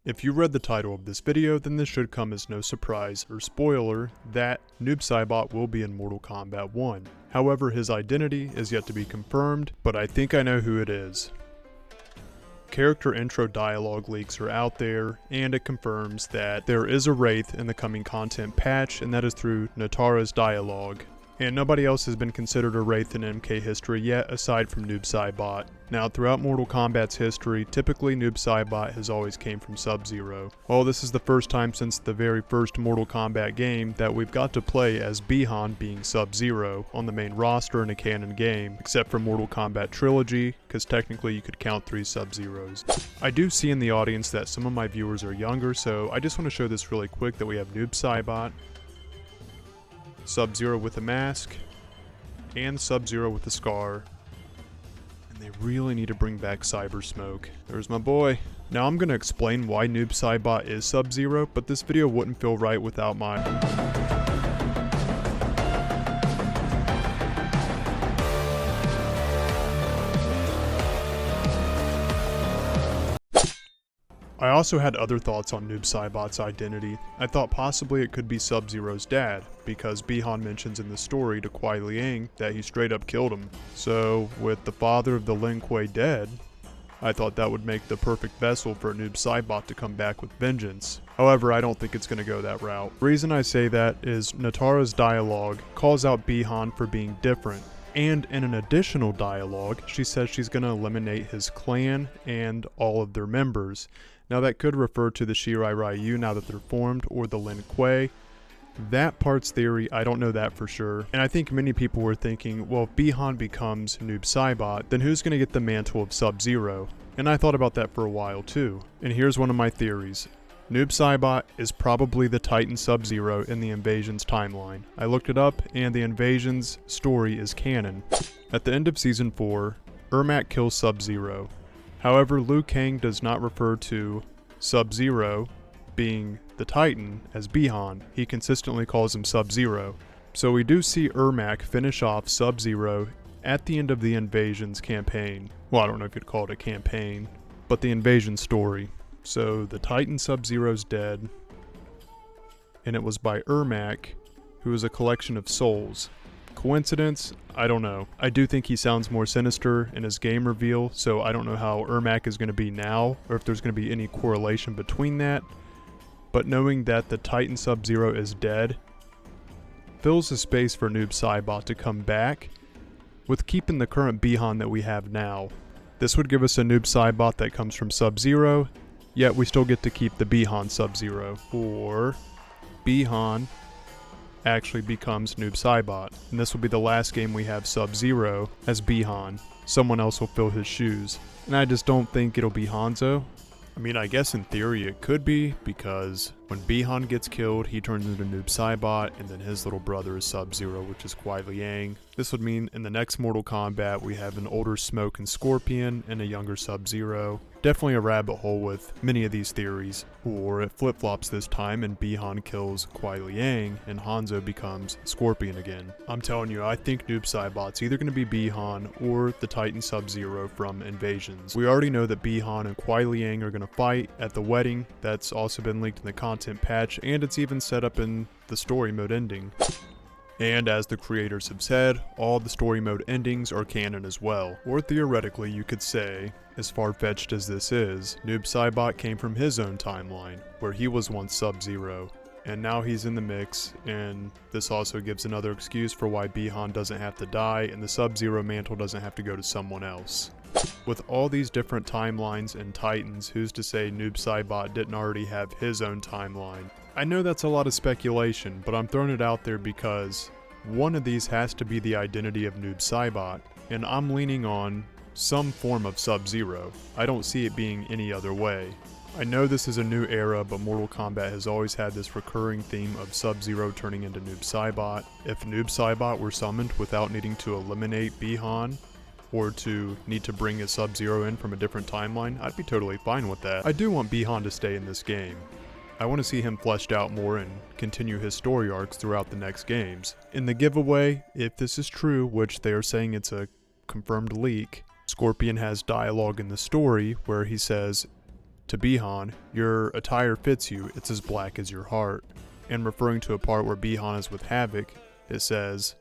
If you read the title of this video, then this should come as no surprise or spoiler that Noob Saibot will be in Mortal Kombat 1. However, his identity is yet to be confirmed, but I think I know who it is. Character intro dialogue leaks are out there, and it confirms that there is a Wraith in the coming content patch, and that is through Natara's dialogue. And nobody else has been considered a Wraith in MK history yet, aside from Noob Saibot. Now, throughout Mortal Kombat's history, typically Noob Saibot has always came from Sub-Zero. Well, this is the first time since the very first Mortal Kombat game that we've got to play as Bi-Han being Sub-Zero on the main roster in a canon game, except for Mortal Kombat Trilogy, because technically you could count 3 Sub-Zeros. I do see in the audience that some of my viewers are younger, so I just want to show this really quick that we have Noob Saibot, Sub-Zero with a mask, and Sub-Zero with a scar. And they really need to bring back Cyber Smoke. There's my boy. Now I'm going to explain why Noob Saibot is Sub-Zero, but this video wouldn't feel right without my... I also had other thoughts on Noob Saibot's identity. I thought possibly it could be Sub-Zero's dad, because Bi-Han mentions in the story to Kuai Liang that he straight up killed him. So, with the father of the Lin Kuei dead, I thought that would make the perfect vessel for Noob Saibot to come back with vengeance. However, I don't think it's going to go that route. The reason I say that is Natara's dialogue calls out Bi-Han for being different. And in an additional dialogue, she says she's going to eliminate his clan and all of their members. Now that could refer to the Shirai Ryu now that they're formed, or the Lin Kuei. That part's theory, I don't know that for sure. And I think many people were thinking, well, if Bi-Han becomes Noob Saibot, then who's going to get the mantle of Sub-Zero? And I thought about that for a while too. And here's one of my theories. Noob Saibot is probably the Titan Sub-Zero in the Invasion's timeline. I looked it up, and the Invasion's story is canon. At the end of Season 4, Ermac kills Sub-Zero. However, Liu Kang does not refer to Sub-Zero being the Titan as Bi-Han. He consistently calls him Sub-Zero. So we do see Ermac finish off Sub-Zero at the end of the Invasion's campaign. Well, I don't know if you'd call it a campaign, but the Invasion story. So the Titan Sub-Zero's dead, and it was by Ermac, who is a collection of souls. Coincidence? I don't know. I do think he sounds more sinister in his game reveal, so I don't know how Ermac is going to be now, or if there's going to be any correlation between that. But knowing that the Titan Sub-Zero is dead fills the space for Noob Saibot to come back, with keeping the current Bi-Han that we have now. This would give us a Noob Saibot that comes from Sub-Zero, yet we still get to keep the Bi-Han Sub-Zero. Or Bi-Han actually becomes Noob Saibot, and this will be the last game we have Sub-Zero as Bi-Han. Someone else will fill his shoes. And I just don't think it'll be Hanzo. I mean, I guess in theory it could be, because when Bi-Han gets killed, he turns into Noob Saibot, and then his little brother is Sub-Zero, which is Kuai Liang. This would mean in the next Mortal Kombat we have an older Smoke and Scorpion and a younger Sub-Zero. Definitely a rabbit hole with many of these theories. Or it flip-flops this time and Bi-Han kills Kuai Liang and Hanzo becomes Scorpion again. I'm telling you, I think Noob Saibot's either going to be Bi-Han or the Titan Sub-Zero from Invasions. We already know that Bi-Han and Kuai Liang are going to fight at the wedding. That's also been leaked in the content patch, and it's even set up in the story mode ending. And as the creators have said, all the story mode endings are canon as well. Or theoretically, you could say, as far-fetched as this is, Noob Saibot came from his own timeline, where he was once Sub-Zero, and now he's in the mix, and this also gives another excuse for why Bi-Han doesn't have to die, and the Sub-Zero mantle doesn't have to go to someone else. With all these different timelines and Titans, who's to say Noob Saibot didn't already have his own timeline? I know that's a lot of speculation, but I'm throwing it out there because one of these has to be the identity of Noob Saibot, and I'm leaning on some form of Sub-Zero. I don't see it being any other way. I know this is a new era, but Mortal Kombat has always had this recurring theme of Sub-Zero turning into Noob Saibot. If Noob Saibot were summoned without needing to eliminate Bi-Han, or to need to bring a Sub-Zero in from a different timeline, I'd be totally fine with that. I do want Bi-Han to stay in this game. I want to see him fleshed out more and continue his story arcs throughout the next games. In the giveaway, if this is true, which they are saying it's a confirmed leak, Scorpion has dialogue in the story where he says, To Bihan, your attire fits you, it's as black as your heart. And referring to a part where Bihan is with Havoc, it says,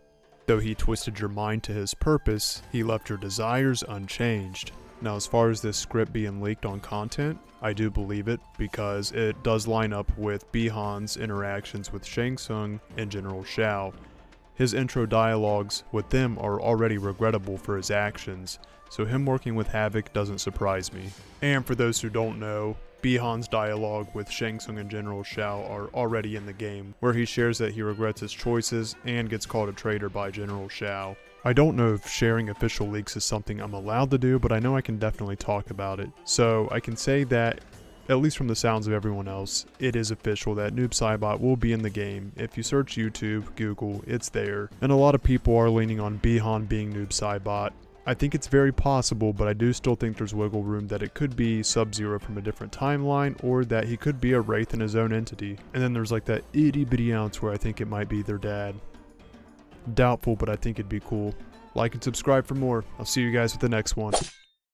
though he twisted your mind to his purpose, he left your desires unchanged. Now, as far as this script being leaked on content, I do believe it because it does line up with Bihan's interactions with Shang Tsung and General Shao. His intro dialogues with them are already regrettable for his actions, so him working with Havoc doesn't surprise me. And for those who don't know, Bihan's dialogue with Shang Tsung and General Shao are already in the game, where he shares that he regrets his choices and gets called a traitor by General Shao. I don't know if sharing official leaks is something I'm allowed to do, but I know I can definitely talk about it. So I can say that, at least from the sounds of everyone else, it is official that Noob Saibot will be in the game. If you search YouTube, Google, it's there. And a lot of people are leaning on Bihan being Noob Saibot. I think it's very possible, but I do still think there's wiggle room that it could be Sub-Zero from a different timeline, or that he could be a Wraith in his own entity. And then there's like that itty bitty ounce where I think it might be their dad. Doubtful, but I think it'd be cool. Like and subscribe for more. I'll see you guys with the next one.